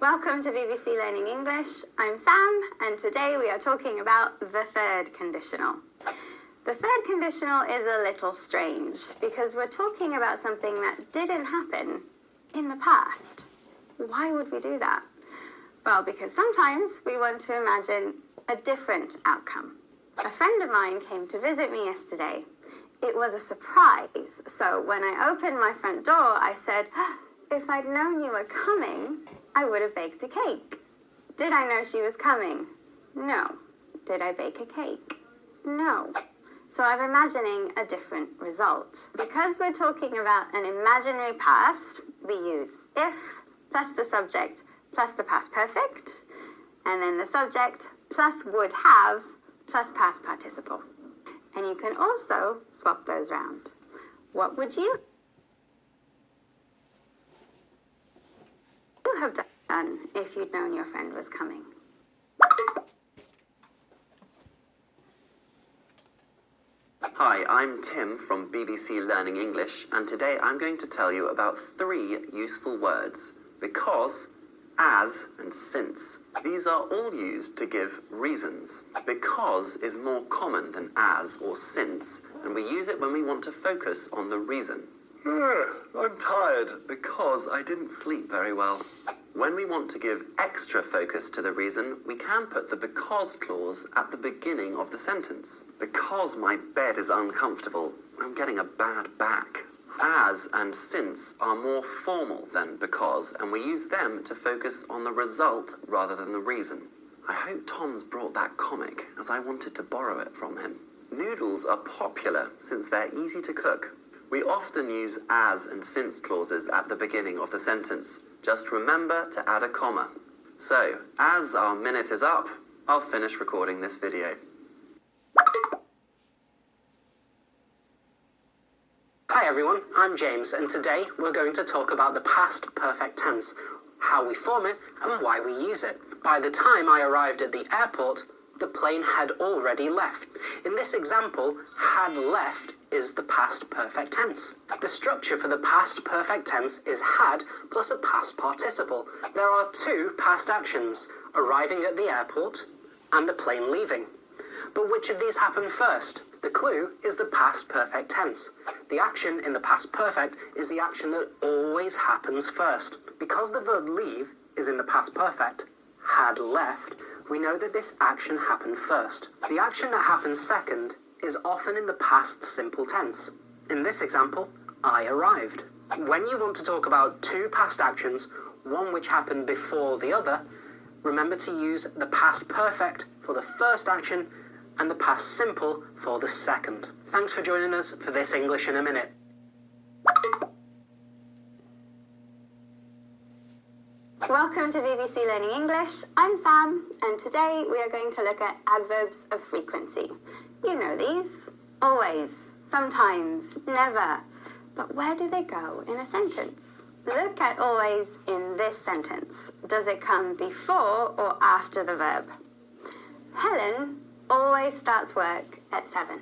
Welcome to BBC Learning English. I'm Sam, and today we are talking about the third conditional. The third conditional is a little strange because we're talking about something that didn't happen in the past. Why would we do that? Well, because sometimes we want to imagine a different outcome. A friend of mine came to visit me yesterday. It was a surprise, so when I opened my front door, I said, if I'd known you were coming, I would have baked a cake. Did I know she was coming? No. Did I bake a cake? No. So I'm imagining a different result. Because we're talking about an imaginary past, we use if plus the subject plus the past perfect, and then the subject plus would have plus past participle. And you can also swap those round. What would you have done if you'd known your friend was coming? Hi, I'm Tim from BBC Learning English, and today I'm going to tell you about 3 useful words: because, as, and since. These are all used to give reasons. Because is more common than as or since, and we use it when we want to focus on the reason. I'm tired because I didn't sleep very well. When we want to give extra focus to the reason, we can put the because clause at the beginning of the sentence. Because my bed is uncomfortable, I'm getting a bad back. As and since are more formal than because, and we use them to focus on the result rather than the reason. I hope Tom's brought that comic, as I wanted to borrow it from him. Noodles are popular since they're easy to cook. We often use as and since clauses at the beginning of the sentence. Just remember to add a comma. So, as our minute is up, I'll finish recording this video. Hi everyone, I'm James, and today we're going to talk about the past perfect tense, how we form it and why we use it. By the time I arrived at the airport, the plane had already left. In this example, had left is the past perfect tense. The structure for the past perfect tense is had plus a past participle. There are 2 past actions, arriving at the airport and the plane leaving. But which of these happened first? The clue is the past perfect tense. The action in the past perfect is the action that always happens first. Because the verb leave is in the past perfect, had left, we know that this action happened first. The action that happens second is often in the past simple tense. In this example, I arrived. When you want to talk about 2 past actions, one which happened before the other, remember to use the past perfect for the first action and the past simple for the second. Thanks for joining us for this English in a Minute. Welcome to BBC Learning English. I'm Sam, and today we are going to look at adverbs of frequency. You know these. Always, sometimes, never. But where do they go in a sentence? Look at always in this sentence. Does it come before or after the verb? Helen always starts work at 7.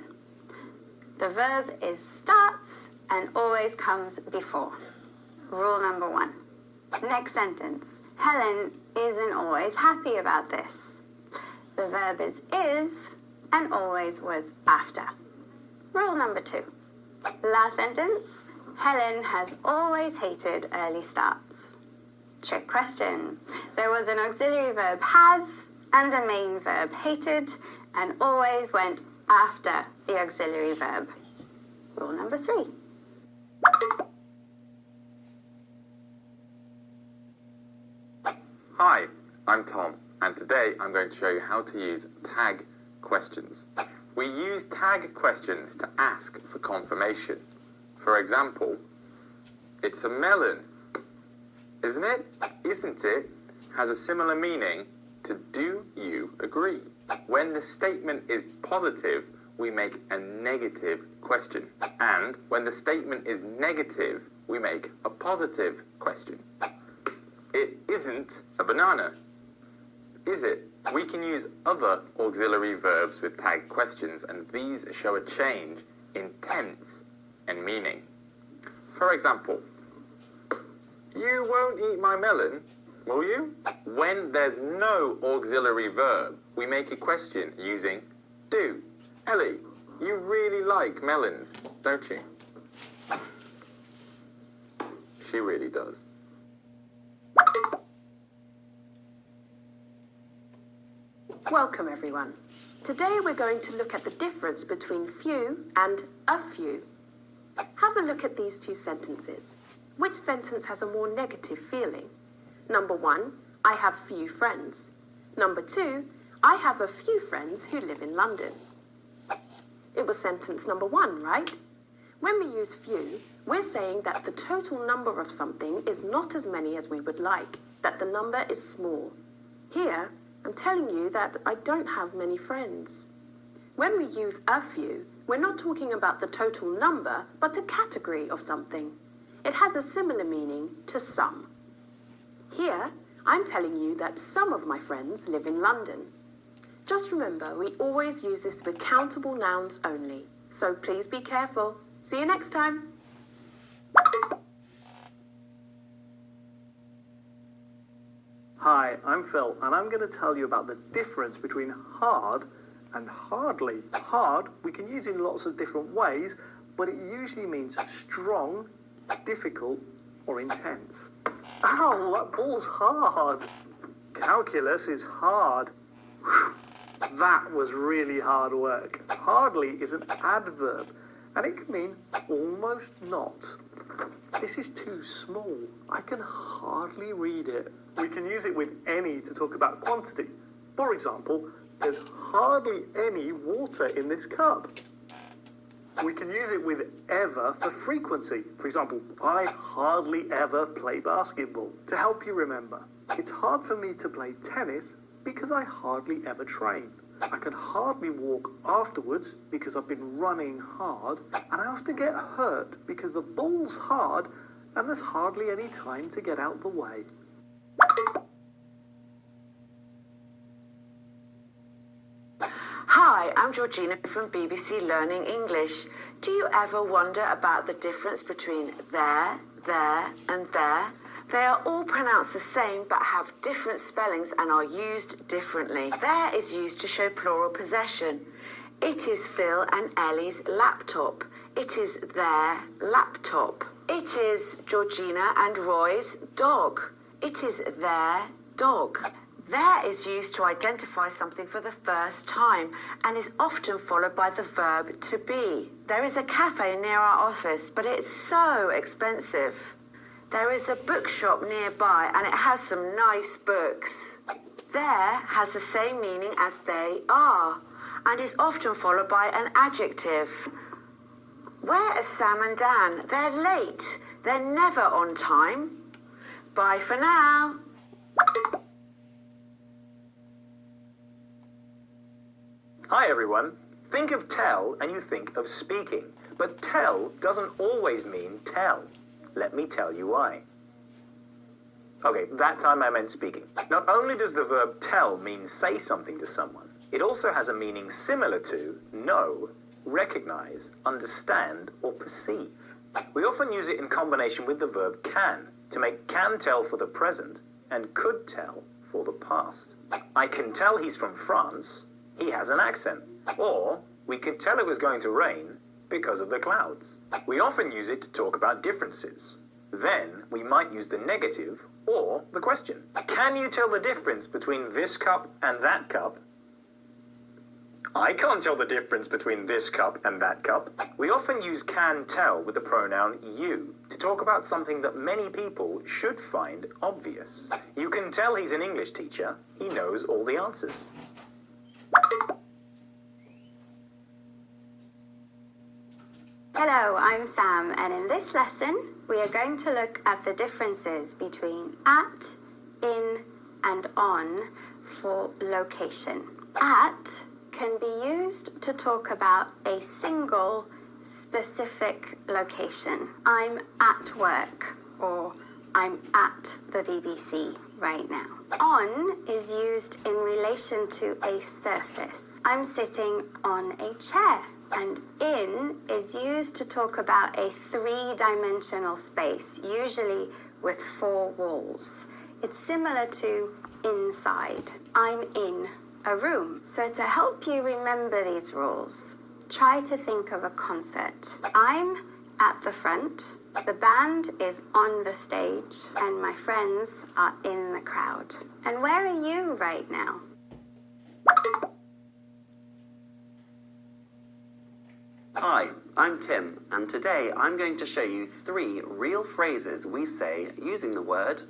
The verb is starts and always comes before. Rule number 1. Next sentence. Helen isn't always happy about this. The verb is and always was after. Rule number 2. Last sentence. Helen has always hated early starts. Trick question. There was an auxiliary verb has and a main verb hated, and always went after the auxiliary verb. Rule number 3. Hi, I'm Tom, and today I'm going to show you how to use tag questions. We use tag questions to ask for confirmation. For example, it's a melon. Isn't it? Isn't it? Has a similar meaning to do you agree? When the statement is positive, we make a negative question. And when the statement is negative, we make a positive question. It isn't a banana, is it? We can use other auxiliary verbs with tag questions, and these show a change in tense and meaning. For example, you won't eat my melon, will you? When there's no auxiliary verb, we make a question using do. Ellie, you really like melons, don't you? She really does. Welcome everyone. Today we're going to look at the difference between few and a few. Have a look at these two sentences. Which sentence has a more negative feeling? Number 1, I have few friends. Number 2, I have a few friends who live in London. It was sentence number 1, right? When we use few, we're saying that the total number of something is not as many as we would like, that the number is small. Here, I'm telling you that I don't have many friends. When we use a few, we're not talking about the total number, but a category of something. It has a similar meaning to some. Here, I'm telling you that some of my friends live in London. Just remember, we always use this with countable nouns only, so please be careful. See you next time. Hi, I'm Phil, and I'm going to tell you about the difference between hard and hardly. Hard we can use in lots of different ways, but it usually means strong, difficult, or intense. Ow, that ball's hard. Calculus is hard. Whew, that was really hard work. Hardly is an adverb, and it can mean almost not. This is too small. I can hardly read it. We can use it with any to talk about quantity. For example, there's hardly any water in this cup. We can use it with ever for frequency. For example, I hardly ever play basketball. To help you remember, it's hard for me to play tennis because I hardly ever train. I can hardly walk afterwards because I've been running hard, and I often get hurt because the ball's hard and there's hardly any time to get out the way. Hi, I'm Georgina from BBC Learning English. Do you ever wonder about the difference between there, and there? They are all pronounced the same but have different spellings and are used differently. There is used to show plural possession. It is Phil and Ellie's laptop. It is their laptop. It is Georgina and Roy's dog. It is their dog. There is used to identify something for the first time and is often followed by the verb to be. There is a cafe near our office, but it's so expensive. There is a bookshop nearby and it has some nice books. There has the same meaning as they are and is often followed by an adjective. Where are Sam and Dan? They're late. They're never on time. Bye for now. Hi everyone. Think of tell and you think of speaking, but tell doesn't always mean tell. Let me tell you why. Okay, that time I meant speaking. Not only does the verb tell mean say something to someone, it also has a meaning similar to know, recognize, understand, or perceive. We often use it in combination with the verb can to make can tell for the present and could tell for the past. I can tell he's from France. He has an accent. Or, we could tell it was going to rain because of the clouds. We often use it to talk about differences. Then, we might use the negative or the question. Can you tell the difference between this cup and that cup? I can't tell the difference between this cup and that cup. We often use can tell with the pronoun you to talk about something that many people should find obvious. You can tell he's an English teacher. He knows all the answers. Hello, I'm Sam, and in this lesson, we are going to look at the differences between at, in, and on for location. At can be used to talk about a single, specific location. I'm at work, or I'm at the BBC right now. On is used in relation to a surface. I'm sitting on a chair. And in is used to talk about a three-dimensional space, usually with four walls. It's similar to inside. I'm in a room. So to help you remember these rules, try to think of a concert. I'm at the front, the band is on the stage, and my friends are in the crowd. And where are you right now? Hi, I'm Tim, and today I'm going to show you 3 real phrases we say using the word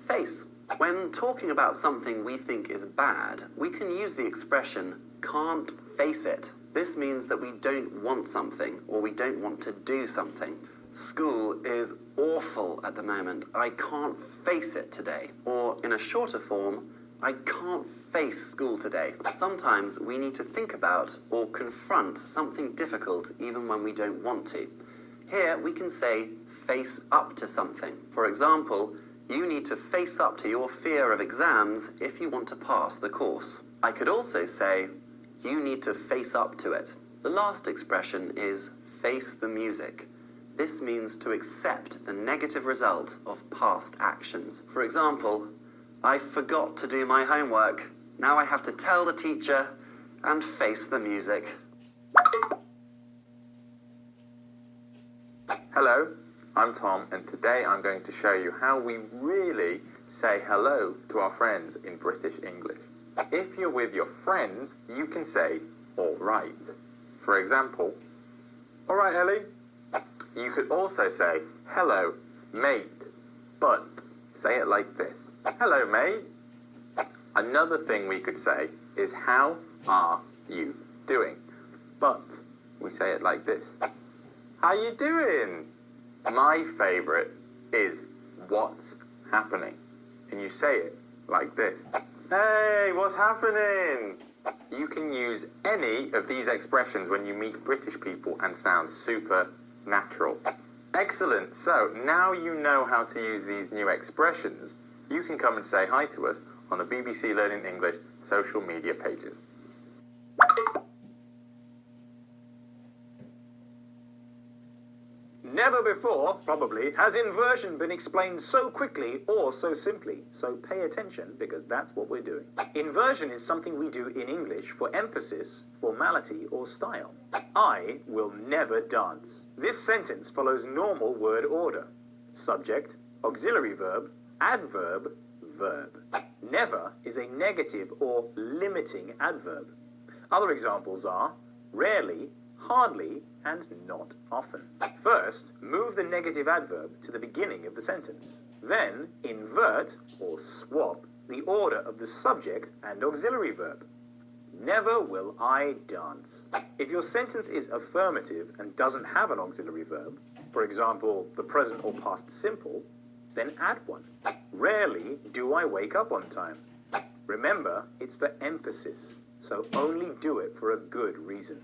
face. When talking about something we think is bad, we can use the expression can't face it. This means that we don't want something or we don't want to do something. School is awful at the moment. I can't face it today. Or in a shorter form, I can't face school today. Sometimes we need to think about or confront something difficult even when we don't want to. Here we can say face up to something. For example, you need to face up to your fear of exams if you want to pass the course. I could also say, you need to face up to it. The last expression is face the music. This means to accept the negative result of past actions. For example, I forgot to do my homework. Now I have to tell the teacher and face the music. Hello, I'm Tom, and today I'm going to show you how we really say hello to our friends in British English. If you're with your friends, you can say, all right. For example, all right, Ellie. You could also say, hello, mate, but say it like this. Hello, mate. Another thing we could say is, how are you doing? But we say it like this. How you doing? My favourite is, what's happening? And you say it like this. Hey, what's happening? You can use any of these expressions when you meet British people and sound super natural. Excellent. So now you know how to use these new expressions. You can come and say hi to us on the BBC Learning English social media pages. Never before, probably, has inversion been explained so quickly or so simply. So pay attention, because that's what we're doing. Inversion is something we do in English for emphasis, formality, or style. I will never dance. This sentence follows normal word order. Subject, auxiliary verb, adverb, verb. Never is a negative or limiting adverb. Other examples are rarely, hardly, and not often. First, move the negative adverb to the beginning of the sentence. Then, invert or swap the order of the subject and auxiliary verb. Never will I dance. If your sentence is affirmative and doesn't have an auxiliary verb, for example, the present or past simple, then add one. Rarely do I wake up on time. Remember, it's for emphasis, so only do it for a good reason.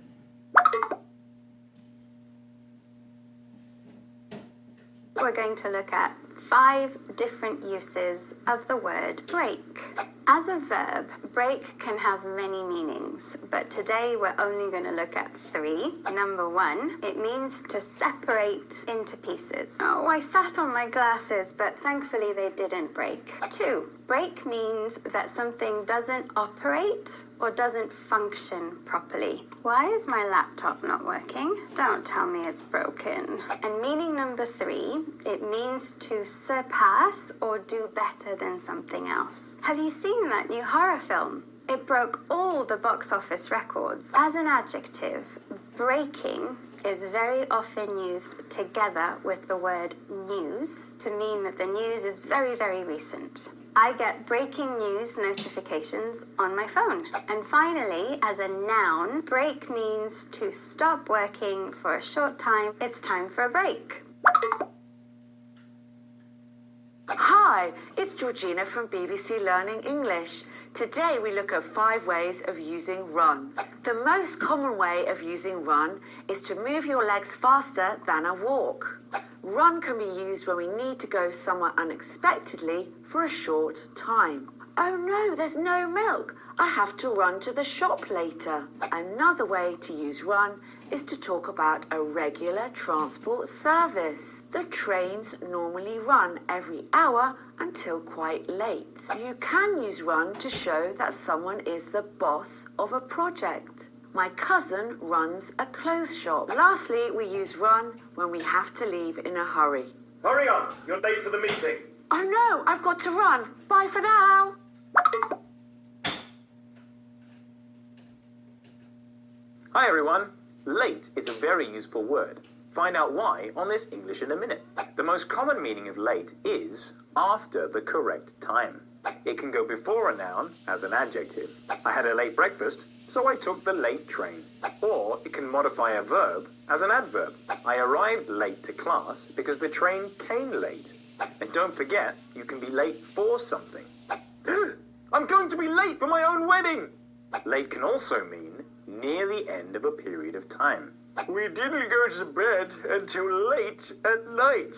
We're going to look at 5 different uses of the word break. As a verb, break can have many meanings, but today we're only going to look at 3. Number 1, it means to separate into pieces. Oh, I sat on my glasses, but thankfully they didn't break. 2, break means that something doesn't operate or doesn't function properly. Why is my laptop not working? Don't tell me it's broken. And meaning number 3, it means to surpass or do better than something else. Have you seen that new horror film? It broke all the box office records. As an adjective, breaking is very often used together with the word news to mean that the news is very, very recent. I get breaking news notifications on my phone. And finally, as a noun, break means to stop working for a short time. It's time for a break. Hi, it's Georgina from BBC Learning English. Today we look at 5 ways of using run. The most common way of using run is to move your legs faster than a walk. Run can be used when we need to go somewhere unexpectedly for a short time. Oh no, there's no milk. I have to run to the shop later. Another way to use run is to talk about a regular transport service. The trains normally run every hour until quite late. You can use run to show that someone is the boss of a project. My cousin runs a clothes shop. Lastly, we use run when we have to leave in a hurry. Hurry up! You're late for the meeting. Oh no, I've got to run. Bye for now. Hi everyone. Late is a very useful word. Find out why on this English in a minute. The most common meaning of late is after the correct time. It can go before a noun as an adjective. I had a late breakfast, so I took the late train. Or it can modify a verb as an adverb. I arrived late to class because the train came late. And don't forget, you can be late for something. I'm going to be late for my own wedding! Late can also mean near the end of a period of time. We didn't go to bed until late at night.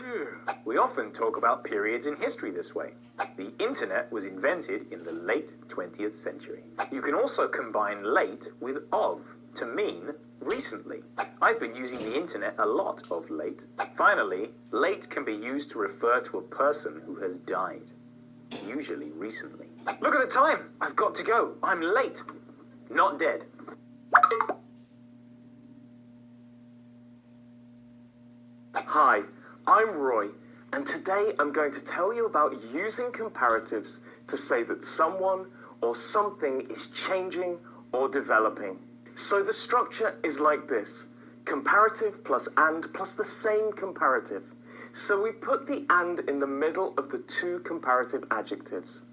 We often talk about periods in history this way. The internet was invented in the late 20th century. You can also combine late with of to mean recently. I've been using the internet a lot of late. Finally, late can be used to refer to a person who has died, usually recently. Look at the time! I've got to go. I'm late. Not dead. Hi, I'm Roy, and today I'm going to tell you about using comparatives to say that someone or something is changing or developing. So the structure is like this: comparative plus and plus the same comparative. So we put the and in the middle of the two comparative adjectives.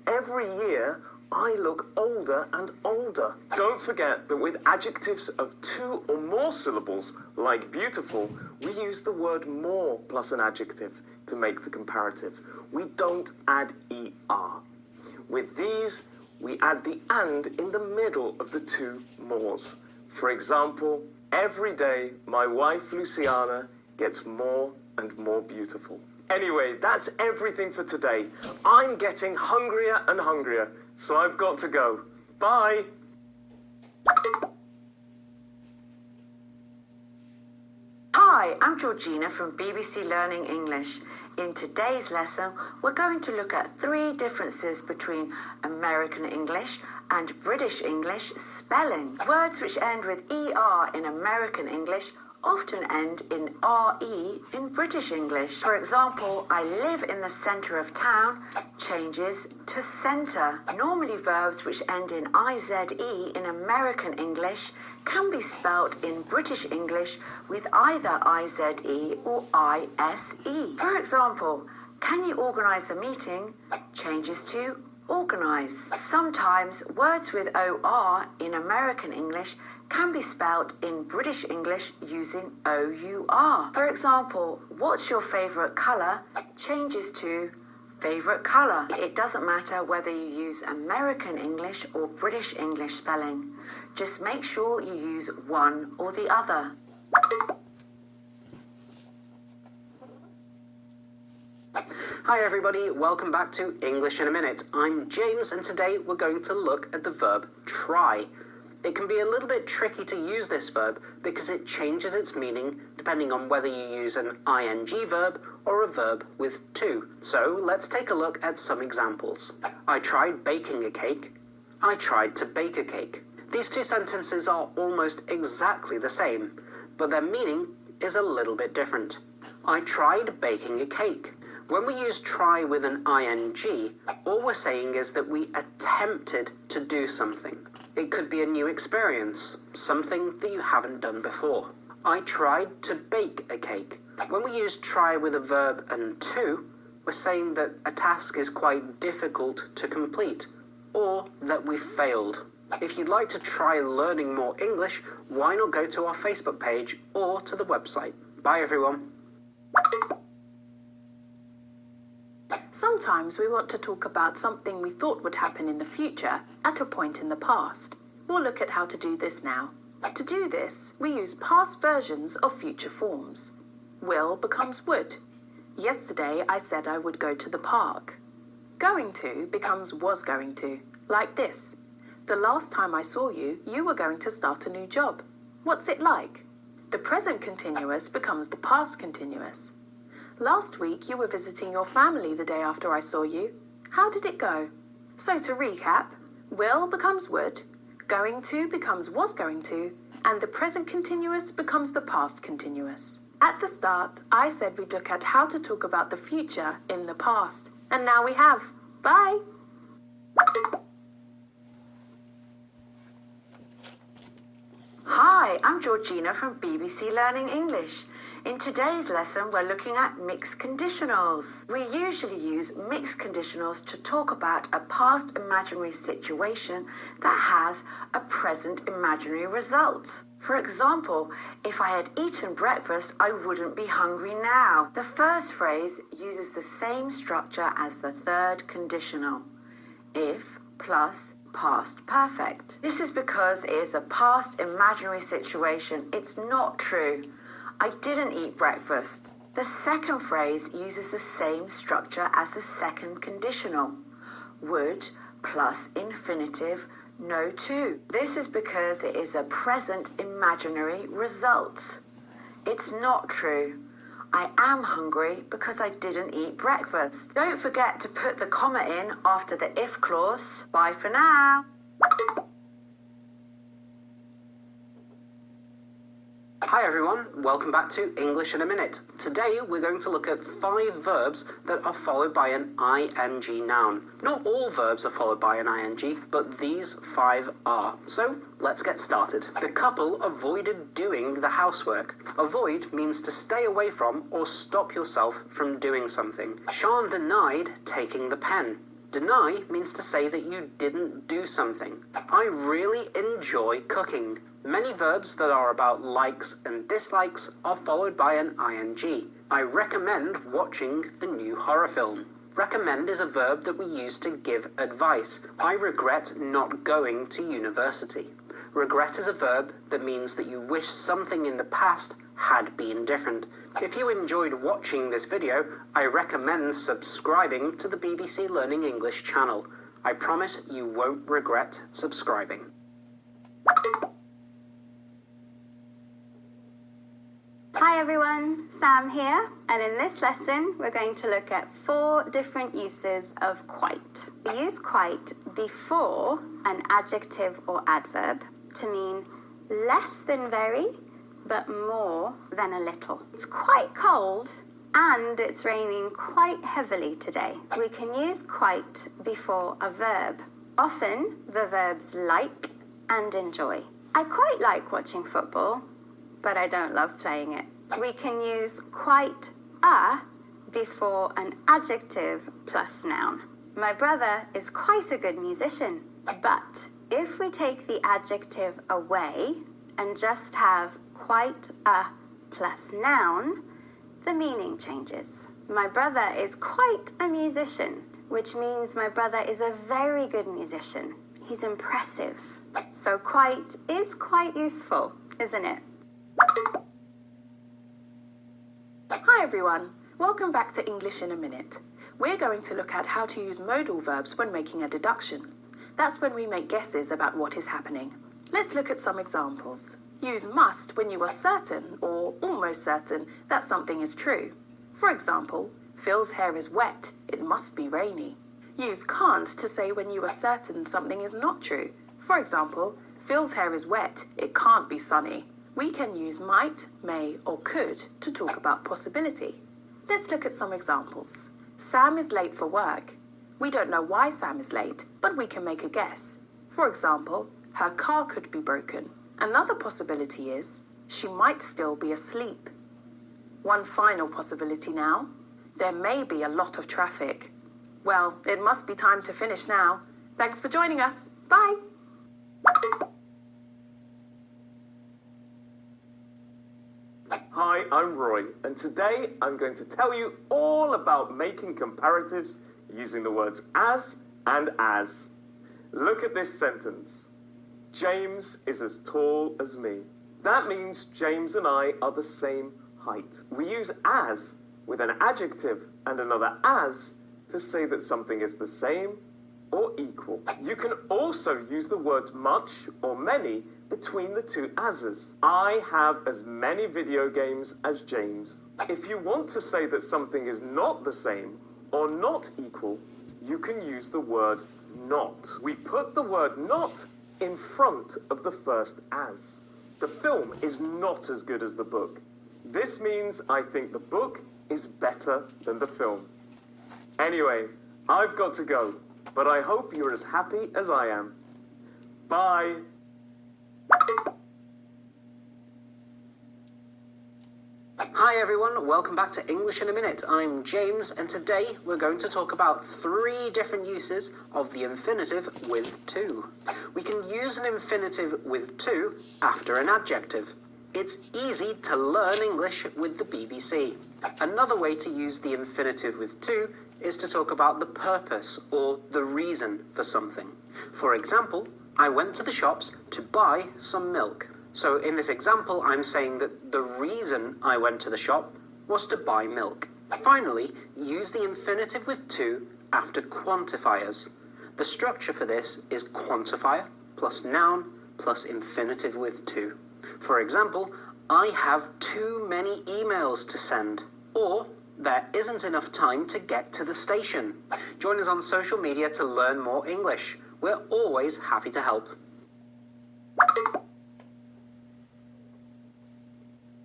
Every year, I look older and older. Don't forget that with adjectives of two or more syllables, like beautiful, we use the word more plus an adjective to make the comparative. We don't add er. With these, we add the and in the middle of the two mores. For example, every day my wife Luciana gets more and more beautiful. Anyway, that's everything for today. I'm getting hungrier and hungrier, so I've got to go. Bye! Hi, I'm Georgina from BBC Learning English. In today's lesson, we're going to look at 3 differences between American English and British English spelling. Words which end with ER in American English often end in RE in British English. For example, I live in the centre of town changes to centre. Normally verbs which end in IZE in American English can be spelt in British English with either IZE or ISE. For example, can you organise a meeting changes to organise. Sometimes words with OR in American English can be spelt in British English using OUR. For example, what's your favourite colour changes to favourite colour. It doesn't matter whether you use American English or British English spelling. Just make sure you use one or the other. Hi everybody, welcome back to English in a Minute. I'm James and today we're going to look at the verb try. It can be a little bit tricky to use this verb because it changes its meaning depending on whether you use an ing verb or a verb with to. So let's take a look at some examples. I tried baking a cake. I tried to bake a cake. These two sentences are almost exactly the same, but their meaning is a little bit different. I tried baking a cake. When we use try with an ing, all we're saying is that we attempted to do something. It could be a new experience, something that you haven't done before. I tried to bake a cake. When we use try with a verb and to, we're saying that a task is quite difficult to complete, or that we failed. If you'd like to try learning more English, why not go to our Facebook page or to the website. Bye everyone. Sometimes we want to talk about something we thought would happen in the future at a point in the past. We'll look at how to do this now. To do this, we use past versions of future forms. Will becomes would. Yesterday I said I would go to the park. Going to becomes was going to, like this. The last time I saw you, you were going to start a new job. What's it like? The present continuous becomes the past continuous. Last week you were visiting your family the day after I saw you. How did it go? So to recap, will becomes would, going to becomes was going to, and the present continuous becomes the past continuous. At the start, I said we'd look at how to talk about the future in the past, and now we have. Bye! Hi, I'm Georgina from BBC Learning English. In today's lesson, we're looking at mixed conditionals. We usually use mixed conditionals to talk about a past imaginary situation that has a present imaginary result. For example, if I had eaten breakfast, I wouldn't be hungry now. The first phrase uses the same structure as the third conditional. If plus past perfect. This is because it is a past imaginary situation. It's not true. I didn't eat breakfast. The second phrase uses the same structure as the second conditional. Would plus infinitive no to. This is because it is a present imaginary result. It's not true. I am hungry because I didn't eat breakfast. Don't forget to put the comma in after the if clause. Bye for now. Hi everyone, welcome back to English in a Minute. Today we're going to look at 5 verbs that are followed by an ing noun. Not all verbs are followed by an ing, but these 5 are. So let's get started. The couple avoided doing the housework. Avoid means to stay away from or stop yourself from doing something. Sean denied taking the pen. Deny means to say that you didn't do something. I really enjoy cooking. Many verbs that are about likes and dislikes are followed by an ing. I recommend watching the new horror film. Recommend is a verb that we use to give advice. I regret not going to university. Regret is a verb that means that you wish something in the past had been different. If you enjoyed watching this video, I recommend subscribing to the BBC Learning English channel. I promise you won't regret subscribing. Hi everyone, Sam here, and in this lesson we're going to look at 4 different uses of quite. We use quite before an adjective or adverb to mean less than very, but more than a little. It's quite cold and it's raining quite heavily today. We can use quite before a verb. Often the verbs like and enjoy. I quite like watching football, but I don't love playing it. We can use quite a before an adjective plus noun. My brother is quite a good musician, but if we take the adjective away and just have quite a plus noun, the meaning changes. My brother is quite a musician, which means my brother is a very good musician. He's impressive. So quite is quite useful, isn't it? Hi everyone, welcome back to English in a Minute. We're going to look at how to use modal verbs when making a deduction. That's when we make guesses about what is happening. Let's look at some examples. Use must when you are certain or almost certain that something is true. For example, Phil's hair is wet, it must be rainy. Use can't to say when you are certain something is not true. For example, Phil's hair is wet, it can't be sunny. We can use might, may, or could to talk about possibility. Let's look at some examples. Sam is late for work. We don't know why Sam is late, but we can make a guess. For example, her car could be broken. Another possibility is she might still be asleep. One final possibility now. There may be a lot of traffic. Well, it must be time to finish now. Thanks for joining us. Bye. Hi, I'm Roy, and today I'm going to tell you all about making comparatives using the words as and as. Look at this sentence. James is as tall as me. That means James and I are the same height. We use as with an adjective and another as to say that something is the same or equal. You can also use the words much or many between the two as's. I have as many video games as James. If you want to say that something is not the same or not equal, you can use the word not. We put the word not in front of the first as. The film is not as good as the book. This means I think the book is better than the film. Anyway, I've got to go, but I hope you're as happy as I am. Bye. Hi everyone, welcome back to English in a Minute. I'm James, and today we're going to talk about 3 different uses of the infinitive with to. We can use an infinitive with to after an adjective. It's easy to learn English with the BBC. Another way to use the infinitive with to is to talk about the purpose or the reason for something. For example, I went to the shops to buy some milk. So in this example, I'm saying that the reason I went to the shop was to buy milk. Finally, use the infinitive with to after quantifiers. The structure for this is quantifier plus noun plus infinitive with to. For example, I have too many emails to send. Or, there isn't enough time to get to the station. Join us on social media to learn more English. We're always happy to help.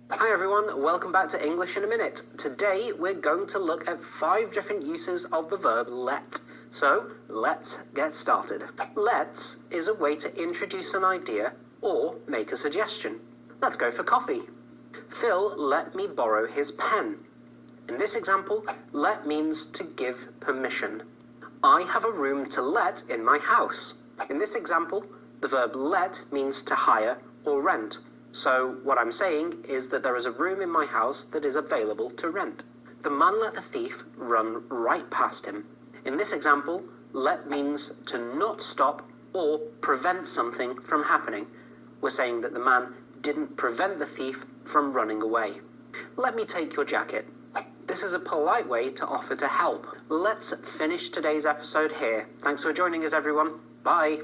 Hi everyone, welcome back to English in a Minute. Today we're going to look at 5 different uses of the verb let. So, let's get started. Let's is a way to introduce an idea or make a suggestion. Let's go for coffee. Phil let me borrow his pen. In this example, let means to give permission. I have a room to let in my house. In this example, the verb let means to hire or rent. So what I'm saying is that there is a room in my house that is available to rent. The man let the thief run right past him. In this example, let means to not stop or prevent something from happening. We're saying that the man didn't prevent the thief from running away. Let me take your jacket. This is a polite way to offer to help. Let's finish today's episode here. Thanks for joining us, everyone. Bye.